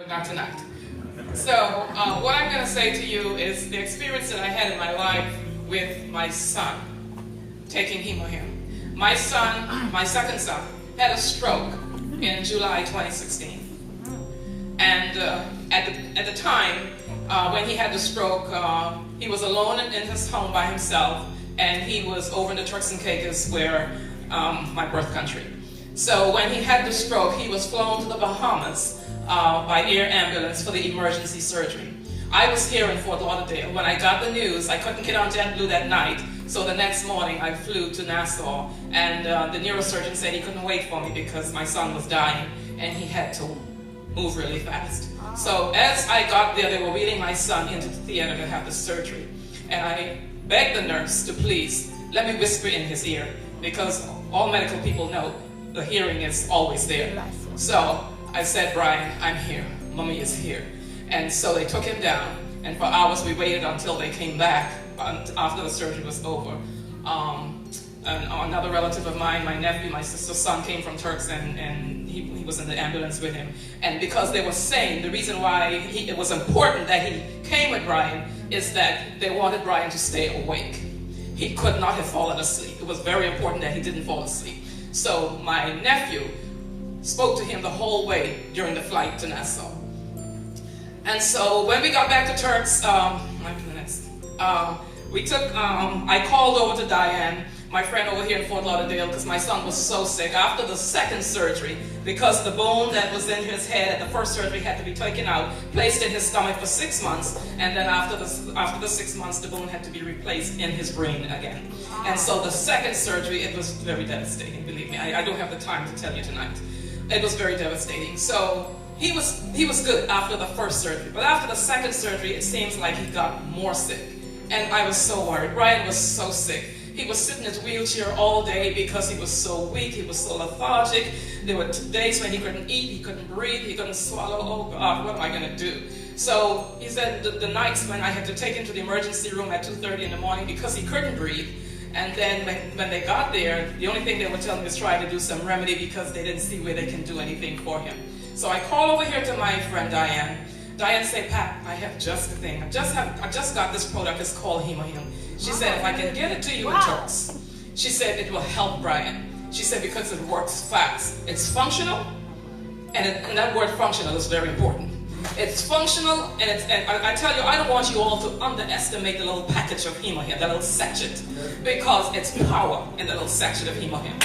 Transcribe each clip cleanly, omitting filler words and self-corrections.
But not tonight. So what I'm going to say to you is the experience that I had in my life with my son taking HemoHIM. My son, my second son, had a stroke in July 2016. And at the time when he had the stroke, he was alone in his home by himself, and he was over in the Turks and Caicos, where my birth country. So when he had the stroke, he was flown to the Bahamas by air ambulance for the emergency surgery. I was here in Fort Lauderdale. When I got the news, I couldn't get on JetBlue that night, so the next morning I flew to Nassau, and the neurosurgeon said he couldn't wait for me because my son was dying and he had to move really fast. So as I got there, they were wheeling my son into the theater to have the surgery, and I begged the nurse to please let me whisper in his ear, because all medical people know the hearing is always there. So I said, "Brian, I'm here. Mommy is here." And so they took him down, and for hours we waited until they came back after the surgery was over. And another relative of mine, my nephew, my sister's son, came from Turks, and he was in the ambulance with him. And because they were saying the reason why it was important that he came with Brian is that they wanted Brian to stay awake. He could not have fallen asleep. It was very important that he didn't fall asleep. So my nephew spoke to him the whole way during the flight to Nassau. And so when we got back to Turks, I called over to Diane, my friend over here in Fort Lauderdale, because my son was so sick. After the second surgery, because the bone that was in his head at the first surgery had to be taken out, placed in his stomach for 6 months, and then after the 6 months, the bone had to be replaced in his brain again. And so the second surgery, it was very devastating, believe me. I don't have the time to tell you tonight. It was very devastating. So he was good after the first surgery, but after the second surgery, it seems like he got more sick. And I was so worried. Brian was so sick. He was sitting in his wheelchair all day because he was so weak, he was so lethargic. There were days when he couldn't eat, he couldn't breathe, he couldn't swallow. Oh God, what am I going to do? So he said the nights when I had to take him to the emergency room at 2:30 in the morning because he couldn't breathe. And then when they got there, the only thing they would tell me was try to do some remedy because they didn't see where they can do anything for him. So I called over here to my friend Diane. Diane said, "Pat, I have just the thing. I just got this product. It's called HemoHIM." She said, "If I can get it to you in Turks," she said, "it will help Brian." She said, "because it works fast. It's functional," and that word functional is very important. It's functional, and I tell you, I don't want you all to underestimate the little package of HemoHIM, that little sachet, because it's power in the little sachet of HemoHIM.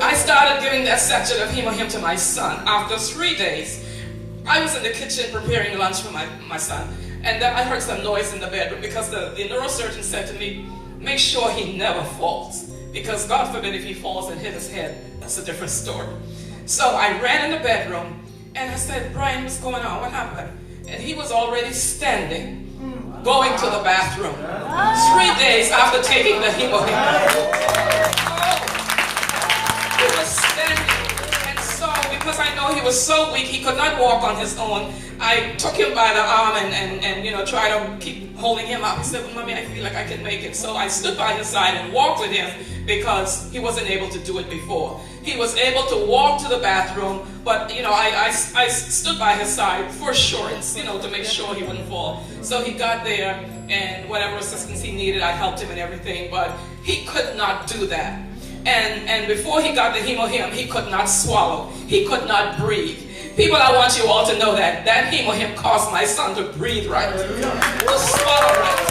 I started giving that sachet of HemoHIM to my son. After 3 days, I was in the kitchen preparing lunch for my son, and then I heard some noise in the bedroom because the neurosurgeon said to me, "Make sure he never falls, because God forbid if he falls and hit his head, that's a different story." So I ran in the bedroom and I said, "Brian, what's going on? What happened?" And he was already standing, going to the bathroom. 3 days after taking the HemoHIM. He was standing, and so because I know he was so weak he could not walk on his own, I took him by the arm and tried to keep holding him up. He said, "Well, Mommy, I feel like I can make it." So I stood by his side and walked with him because he wasn't able to do it before. He was able to walk to the bathroom, but I stood by his side for assurance, to make sure he wouldn't fall. So he got there, and whatever assistance he needed, I helped him and everything, but he could not do that. And before he got the HemoHIM, he could not swallow. He could not breathe. People, I want you all to know that HemoHIM caused my son to breathe right, to swallow right,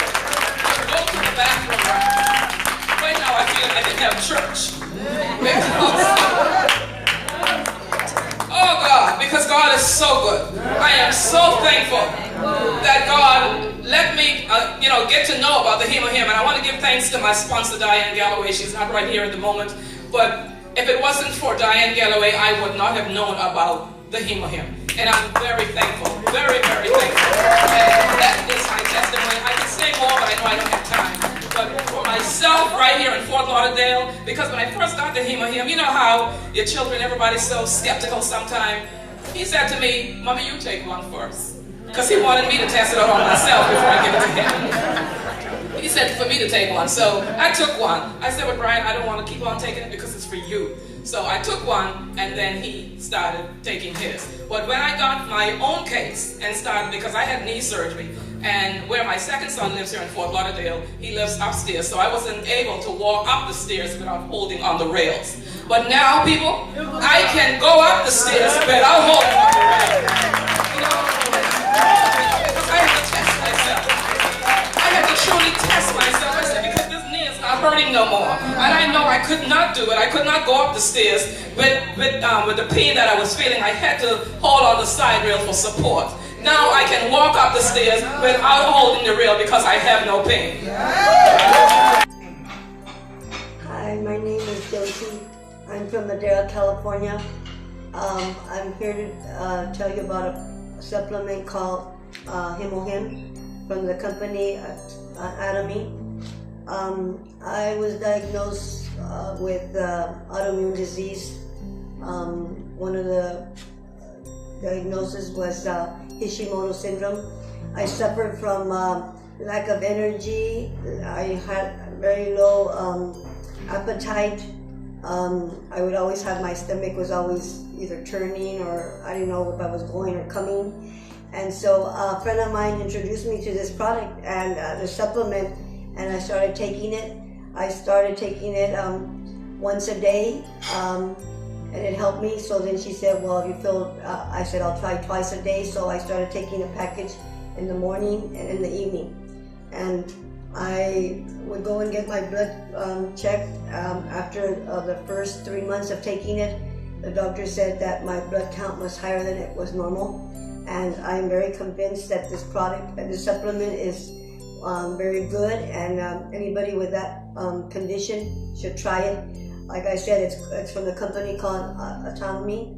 to go to the bathroom right. Right now I feel like I didn't have church. Oh God, because God is so good. I am so thankful that God let me get to know about the HemoHIM, and I want to give thanks to my sponsor Diane Galloway. She's not right here at the moment, but if it wasn't for Diane Galloway, I would not have known about the HemoHIM, and I'm very thankful, very, very thankful. And that is my testimony. I can say more, but I know I don't have time. But for myself, right here in Fort Lauderdale, because when I first got the HemoHIM, you know how your children, everybody's so skeptical sometimes. He said to me, "Mommy, you take one first," because he wanted me to test it out on myself before I give it to him. He said for me to take one. So I took one. I said, well, Brian, I don't want to keep on taking it because it's for you. So I took one, and then he started taking his. But when I got my own case and started, because I had knee surgery, and where my second son lives here in Fort Lauderdale, he lives upstairs, so I wasn't able to walk up the stairs without holding on the rails. But now, people, I can go up the stairs without holding on the rails. You know, I had to test myself. I had to truly test myself. I said, because this knee is not hurting no more. And I know I could not do it. I could not go up the stairs with the pain that I was feeling. I had to hold on the side rail for support. Now I can walk up the stairs without holding the rail because I have no pain. Hi, my name is Josie. I'm from Madera, California. I'm here to tell you about a supplement called HemoHIM from the company Atomy. I was diagnosed with autoimmune disease. One of the diagnosis was Hashimoto syndrome. I suffered from lack of energy. I had very low appetite. I would always have, my stomach was always either turning, or I didn't know if I was going or coming. And so a friend of mine introduced me to this product and the supplement, and I started taking it. I started taking it once a day. And it helped me. So then she said, well, if you feel, I said, I'll try twice a day. So I started taking a package in the morning and in the evening. And I would go and get my blood checked. After the first 3 months of taking it, the doctor said that my blood count was higher than it was normal. And I'm very convinced that this product, this supplement is very good. And anybody with that condition should try it. Like I said, it's from the company called Atomy.